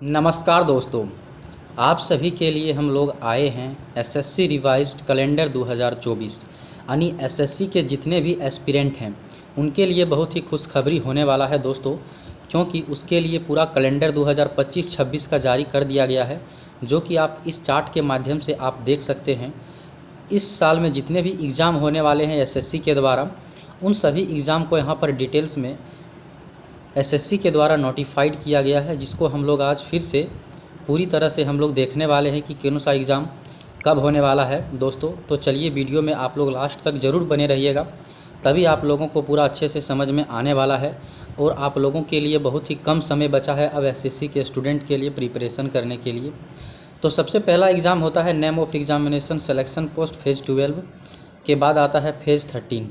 नमस्कार दोस्तों, आप सभी के लिए हम लोग आए हैं एसएससी रिवाइज्ड कैलेंडर 2024 यानी एसएससी के जितने भी एस्पिरेंट हैं उनके लिए बहुत ही खुशखबरी होने वाला है दोस्तों, क्योंकि उसके लिए पूरा कैलेंडर 2025-26 का जारी कर दिया गया है, जो कि आप इस चार्ट के माध्यम से आप देख सकते हैं। इस साल में जितने भी एग्ज़ाम होने वाले हैं एसएससी के द्वारा, उन सभी एग्ज़ाम को यहाँ पर डिटेल्स में एसएससी के द्वारा नोटिफाइड किया गया है, जिसको हम लोग आज फिर से पूरी तरह से हम लोग देखने वाले हैं कि कौन सा एग्ज़ाम कब होने वाला है दोस्तों। तो चलिए वीडियो में आप लोग लास्ट तक ज़रूर बने रहिएगा, तभी आप लोगों को पूरा अच्छे से समझ में आने वाला है। और आप लोगों के लिए बहुत ही कम समय बचा है अब एसएससी के स्टूडेंट के लिए प्रिपरेशन करने के लिए। तो सबसे पहला एग्ज़ाम होता है name of examination selection post phase 12 के बाद आता है फेज़ 13।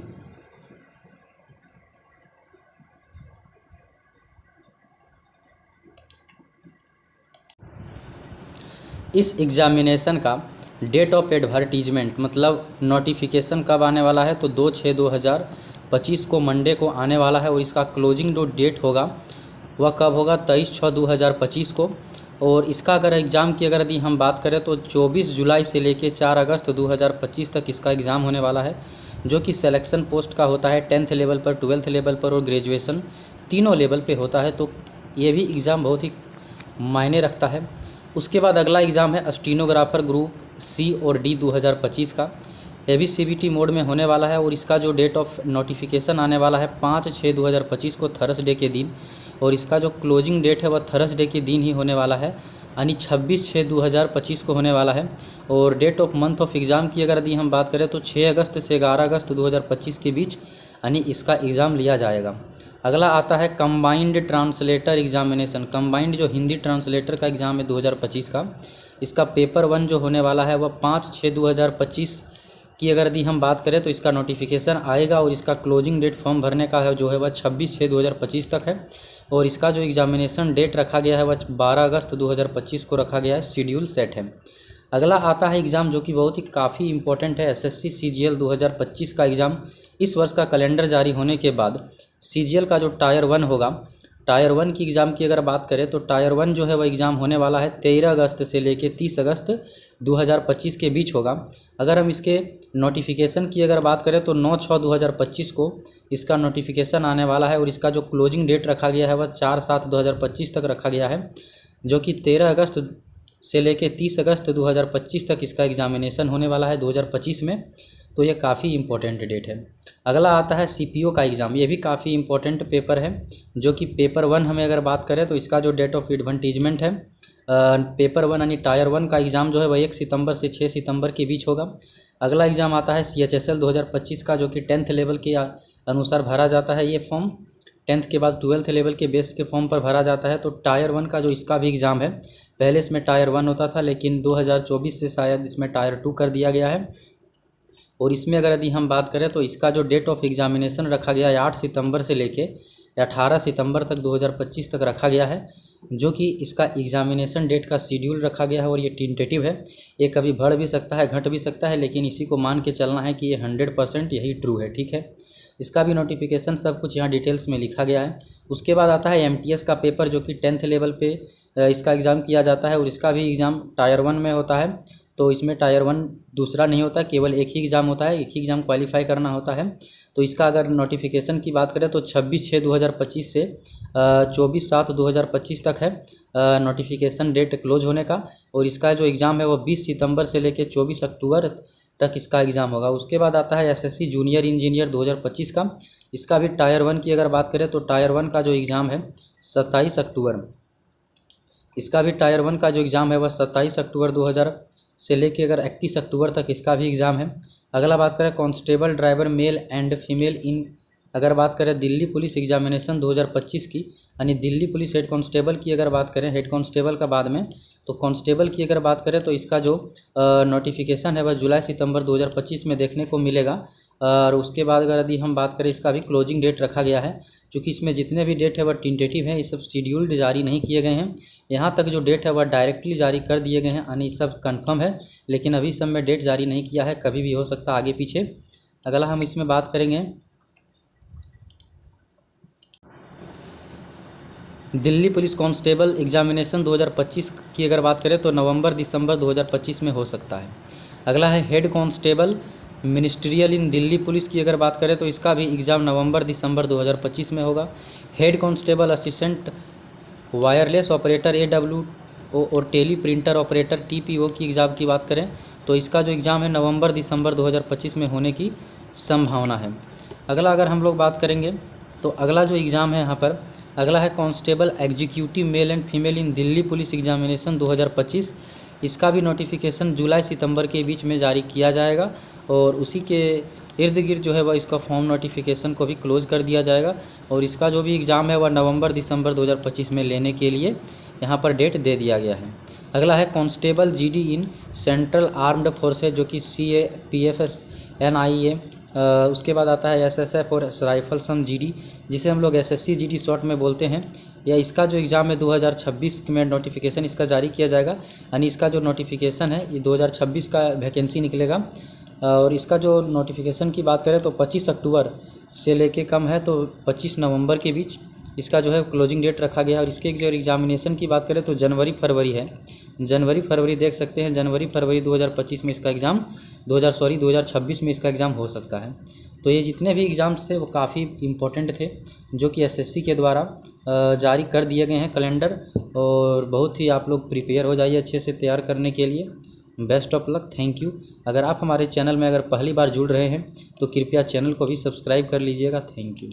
इस एग्ज़ामिनेशन का डेट ऑफ एडवर्टीजमेंट मतलब नोटिफिकेशन कब आने वाला है, तो 2/6/2025 को मंडे को आने वाला है। और इसका क्लोजिंग जो डेट होगा वह कब होगा, 23/6/2025 को। और इसका अगर एग्ज़ाम की यदि हम बात करें तो 24 जुलाई से लेकर 4 अगस्त 2025 तक इसका एग्ज़ाम होने वाला है, जो कि सिलेक्शन पोस्ट का होता है 10th लेवल पर, 12th लेवल पर और ग्रेजुएशन तीनों लेवल पे होता है। तो ये भी एग्ज़ाम बहुत ही मायने रखता है। उसके बाद अगला एग्ज़ाम है स्टीनोग्राफर ग्रुप सी और डी 2025 का। ये भी सीबीटी मोड में होने वाला है और इसका जो डेट ऑफ नोटिफिकेशन आने वाला है 5/6/2025 को थर्सडे के दिन। और इसका जो क्लोजिंग डेट है वह थर्सडे के दिन ही होने वाला है, यानी 26/6/2025 को होने वाला है। और date of month of exam की यदि हम बात करें तो 6 अगस्त से 11 अगस्त 2025 के बीच यानी इसका एग्ज़ाम लिया जाएगा। अगला आता है कंबाइंड ट्रांसलेटर एग्जामिनेशन। कंबाइंड जो हिंदी ट्रांसलेटर का एग्ज़ाम है 2025 का, इसका पेपर 1 जो होने वाला है वह 5/6/2025 की यदि हम बात करें तो इसका नोटिफिकेशन आएगा। और इसका क्लोजिंग डेट फॉर्म भरने का है जो है वह 26/6/2025 तक है। और इसका जो एग्जामिनेशन डेट रखा गया है वह 12 अगस्त 2025 को रखा गया है, शेड्यूल सेट है। अगला आता है एग्ज़ाम जो कि बहुत ही काफ़ी इंपॉर्टेंट है, एसएससी सीजीएल 2025 का एग्ज़ाम। इस वर्ष का कैलेंडर जारी होने के बाद सीजीएल का जो टायर 1 होगा, टायर 1 की एग्ज़ाम की अगर बात करें तो टायर 1 जो है वह एग्ज़ाम होने वाला है 13 अगस्त से लेकर 30 अगस्त 2025 के बीच होगा। अगर हम इसके नोटिफिकेशन की अगर बात करें तो 9/6/2025 को इसका नोटिफिकेशन आने वाला है। और इसका जो क्लोजिंग डेट रखा गया है वह 4/7/2025 तक रखा गया है, जो कि 13 अगस्त से लेकर 30 अगस्त 2025 तक इसका एग्ज़ामिनेशन होने वाला है 2025 में। तो ये काफ़ी इंपॉर्टेंट डेट है। अगला आता है सीपीओ का एग्ज़ाम। ये भी काफ़ी इंपॉर्टेंट पेपर है, जो कि पेपर 1 हमें अगर बात करें तो इसका जो डेट ऑफ एडवर्टीजमेंट है पेपर 1 यानी टायर 1 का एग्ज़ाम जो है वह 1 सितंबर से 6 सितंबर के बीच होगा। अगला एग्ज़ाम आता है CHSL 2025 का, जो कि 10th लेवल के अनुसार भरा जाता है। ये फॉर्म 10th के बाद 12th लेवल के बेस के फॉर्म पर भरा जाता है। तो टायर 1 का जो इसका भी एग्ज़ाम है, पहले इसमें टायर 1 होता था, लेकिन 2024 से शायद इसमें टायर 2 कर दिया गया है। और इसमें अगर यदि हम बात करें तो इसका जो डेट ऑफ एग्जामिनेशन रखा गया है 8 सितंबर से लेके 18 सितंबर तक 2025 तक रखा गया है, जो कि इसका एग्जामिनेशन डेट का शेड्यूल रखा गया है। और ये टेंटेटिव है, ये कभी बढ़ भी सकता है, घट भी सकता है, लेकिन इसी को मान के चलना है कि ये 100% यही ट्रू है, ठीक है। इसका भी नोटिफिकेशन सब कुछ यहाँ डिटेल्स में लिखा गया है। उसके बाद आता है एमटीएस का पेपर, जो कि 10th लेवल पे इसका एग्ज़ाम किया जाता है। और इसका भी एग्ज़ाम टायर 1 में होता है। तो इसमें टायर 1 दूसरा नहीं होता, केवल एक ही एग्ज़ाम होता है, एक ही एग्ज़ाम क्वालिफाई करना होता है। तो इसका अगर नोटिफिकेशन की बात करें तो 26/6/2025 से 24/7/2025 तक है नोटिफिकेशन डेट क्लोज होने का। और इसका जो एग्ज़ाम है वो 20 सितंबर से लेकर 24 अक्टूबर तक इसका एग्ज़ाम होगा। उसके बाद आता है एसएससी जूनियर इंजीनियर 2025 का। इसका भी टायर 1 की अगर बात करें तो टायर 1 का जो एग्ज़ाम है 27 अक्टूबर, इसका भी टायर 1 का जो एग्ज़ाम है वह 27 अक्टूबर 2000 से लेके अगर 31 अक्टूबर तक इसका भी एग्ज़ाम है। अगला बात करें constable driver male and female इन, अगर बात करें दिल्ली पुलिस एग्जामिनेशन 2025 की, यानी दिल्ली पुलिस हेड कांस्टेबल की अगर बात करें, हेड कांस्टेबल का बाद में, तो कांस्टेबल की अगर बात करें तो इसका जो नोटिफिकेशन है वह जुलाई सितंबर 2025 में देखने को मिलेगा। और उसके बाद अगर यदि हम बात करें, इसका भी क्लोजिंग डेट रखा गया है, क्योंकि इसमें जितने भी डेट है वह टेंटेटिव है, ये सब शेड्यूल्ड जारी नहीं किए गए हैं। यहाँ तक जो डेट है वह डायरेक्टली जारी कर दिए गए हैं, यानी सब कंफर्म है, लेकिन अभी सब में डेट जारी नहीं किया है, कभी भी हो सकता आगे पीछे। अगला हम इसमें बात करेंगे दिल्ली पुलिस कांस्टेबल एग्जामिनेशन 2025 की अगर बात करें तो नवंबर दिसंबर 2025 में हो सकता है। अगला है हेड कांस्टेबल मिनिस्ट्रियल इन दिल्ली पुलिस की अगर बात करें तो इसका भी एग्ज़ाम नवंबर दिसंबर 2025 में होगा। Head constable assistant wireless operator AWO और टेली प्रिंटर ऑपरेटर TPO की एग्ज़ाम की बात करें तो इसका जो एग्ज़ाम है नवंबर दिसंबर 2025 में होने की संभावना है। अगला अगर हम लोग बात करेंगे तो अगला जो एग्ज़ाम है यहाँ पर अगला है constable executive male and female in Delhi police examination 2025। इसका भी नोटिफिकेशन जुलाई सितंबर के बीच में जारी किया जाएगा और उसी के इर्द गिर्द जो है वह इसका फॉर्म नोटिफिकेशन को भी क्लोज कर दिया जाएगा और इसका जो भी एग्ज़ाम है वह नवंबर दिसंबर 2025 में लेने के लिए यहाँ पर डेट दे दिया गया है। अगला है constable GD in central armed forces जो कि CAPFS NIA। उसके बाद आता है SSF और राइफल्सम GD जिसे हम लोग SSC GD शॉर्ट में बोलते हैं। या इसका जो एग्ज़ाम है 2026 में नोटिफिकेशन इसका जारी किया जाएगा, यानी इसका जो नोटिफिकेशन है ये 2026 का वैकेंसी निकलेगा। और इसका जो नोटिफिकेशन की बात करें तो 25 अक्टूबर से लेके कम है तो 25 नवंबर के बीच इसका जो है क्लोजिंग डेट रखा गया है। और इसके जो एग्जामिनेशन की बात करें तो जनवरी फरवरी है, जनवरी फरवरी देख सकते हैं, जनवरी फरवरी 2025 में इसका एग्ज़ाम 2026 में इसका एग्ज़ाम हो सकता है। तो ये जितने भी एग्ज़ाम्स थे वो काफ़ी इम्पोर्टेंट थे जो कि SSC के द्वारा जारी कर दिए गए हैं कैलेंडर। और बहुत ही आप लोग प्रिपेयर हो जाइए अच्छे से तैयार करने के लिए। Best of luck, thank you. अगर आप हमारे चैनल में अगर पहली बार जुड़ रहे हैं तो कृपया चैनल को भी सब्सक्राइब कर लीजिएगा। Thank you.